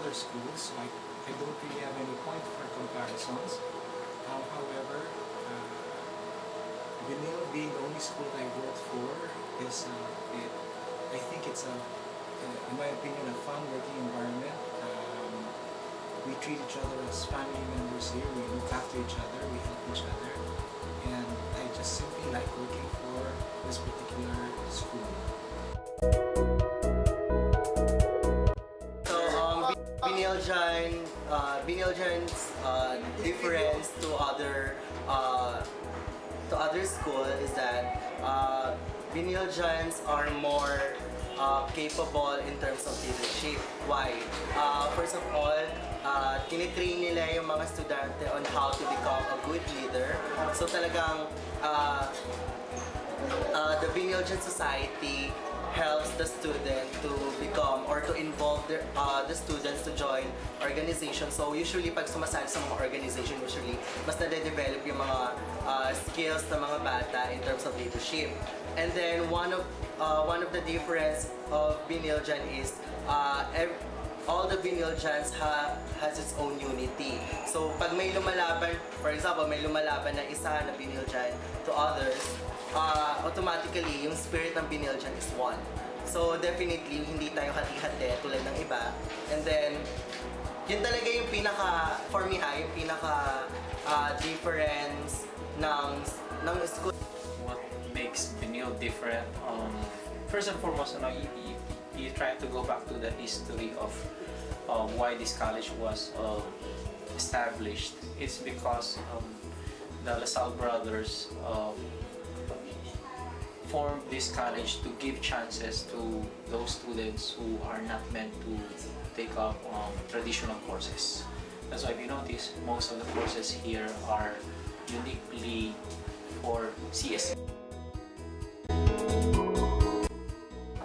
other schools, so I don't really have any point for comparisons. However, Benilde being the only school I worked for is, I think it's in my opinion, a fun working environment. We treat each other as family members here. We look after each other, we help each other, and I just simply like working for this particular school. So Benilde's difference to other school is that Benildeans are more capable in terms of leadership. Why? First of all, tinitrain nila yung mga estudyante on how to become a good leader. So talagang the Benildean society helps the student to become or to involve the students to join organization. So usually pag sumasali sa mga organization, usually mas nade-develop yung mga skills ng mga bata in terms of leadership. And then one of the difference of Benildean is all the Benildeans has its own unity. So pag may lumalaban, for example, may lumalaban na isa na Benildean to others, automatically yung spirit ng Benildean is one. So definitely hindi tayo hati-hati tulad ng iba. And then yun talaga yung pinaka, for me yung pinaka difference ng school. What makes Benilde different? First and foremost, you try to go back to the history of why this college was established. It's because the LaSalle brothers formed this college to give chances to those students who are not meant to take up traditional courses. That's why if you notice, most of the courses here are uniquely for CS.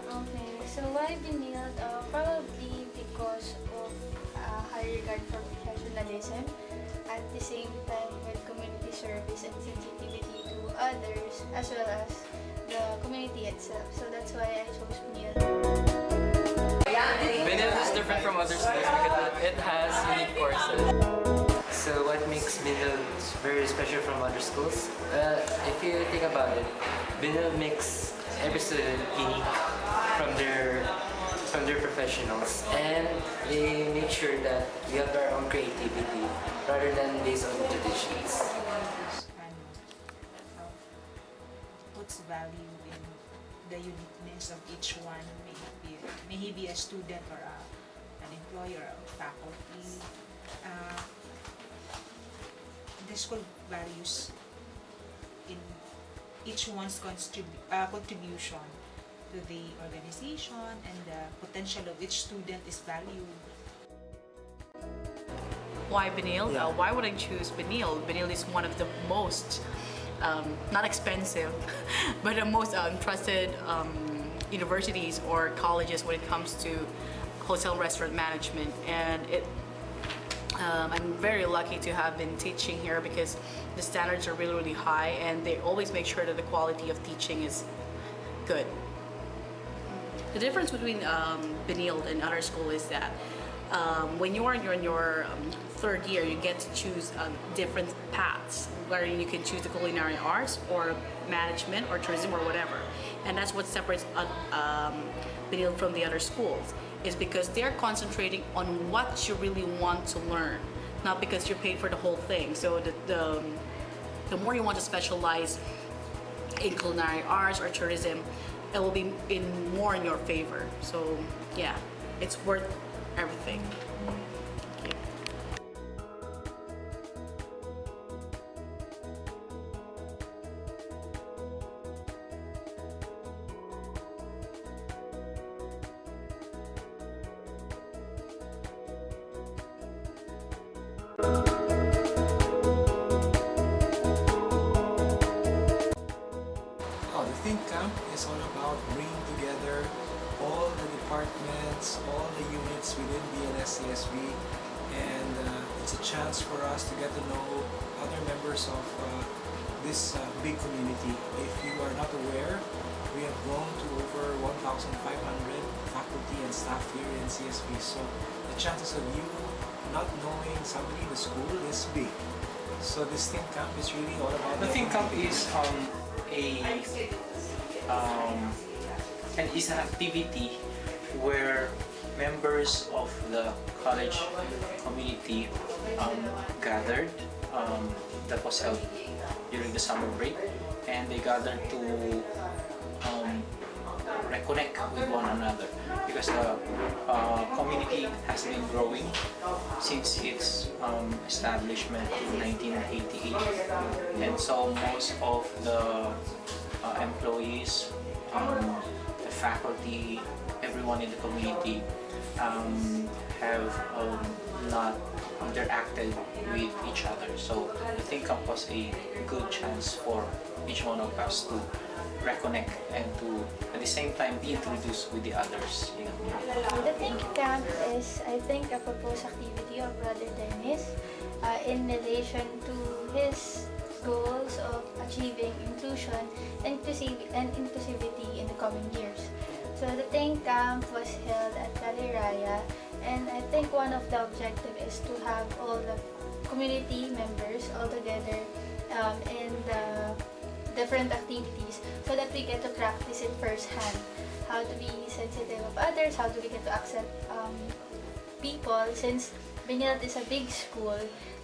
Okay, so why Benilde? Probably because of high regard for professionalism, at the same time with community service and sensitivity to others, as well as the community itself. So that's why I chose Benilde. Benilde is different from other schools because it has unique courses. So what makes Benilde very special from other schools? If you think about it, Benilde makes every student unique from their professionals, and they make sure that we have our own creativity rather than based on traditions. Puts value in the uniqueness of each one. May he be a student or an employee or a faculty. The school values in each one's contribution to the organization, and the potential of each student is valued. Why Benilde? Why would I choose Benilde? Benilde is one of the most, not expensive, but the most trusted universities or colleges when it comes to hotel restaurant management, and I'm very lucky to have been teaching here because the standards are really high, and they always make sure that the quality of teaching is good. The difference between Benilde and other school is that when you're in your third year, you get to choose different paths, where you can choose the culinary arts or management or tourism or whatever. And that's what separates Benilde from the other schools, is because they're concentrating on what you really want to learn, not because you're paid for the whole thing. So the more you want to specialize in culinary arts or tourism, it will be more in your favor. So yeah, it's worth everything. Thank you. The THINC CAMP is all about bringing together all the departments, all the units within BLS CSB, and it's a chance for us to get to know other members of this big community. If you are not aware, we have grown to over 1,500 faculty and staff here in CSB, so the chances of you not knowing somebody in the school is big. So this THINC CAMP is really all about The THINC CAMP is an activity where members of the college community gathered, that was held during the summer break, and they gathered to reconnect with one another, because the community has been growing since its establishment in 1988, and so most of the employees, the faculty, everyone in the community have not interacted with each other. So I think CAMP was a good chance for each one of us to reconnect and to at the same time be introduced with the others. The THINC CAMP is, I think, a proposed activity of Brother Dennis in relation to his goals of achieving inclusion and inclusivity in the coming years. So the THINC CAMP was held at Galiraya, and I think one of the objectives is to have all the community members all together in the different activities, so that we get to practice it firsthand. How to be sensitive of others, how do we get to accept people, since Benilde is a big school.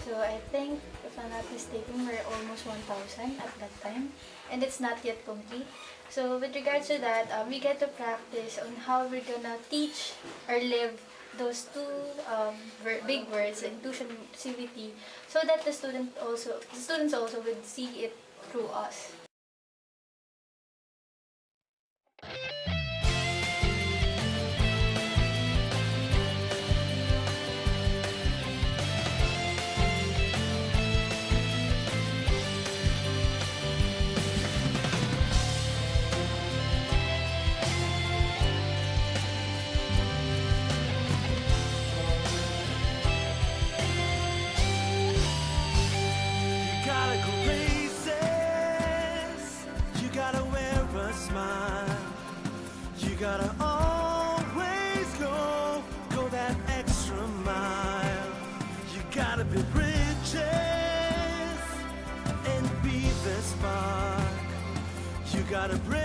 So I think, if I'm not mistaken, we're almost 1,000 at that time, and it's not yet complete. So with regards to that, we get to practice on how we're gonna teach or live those two big words, inclusivity, so that the students also would see it through us. You gotta always go that extra mile. You gotta be bridges and be the spark. You gotta break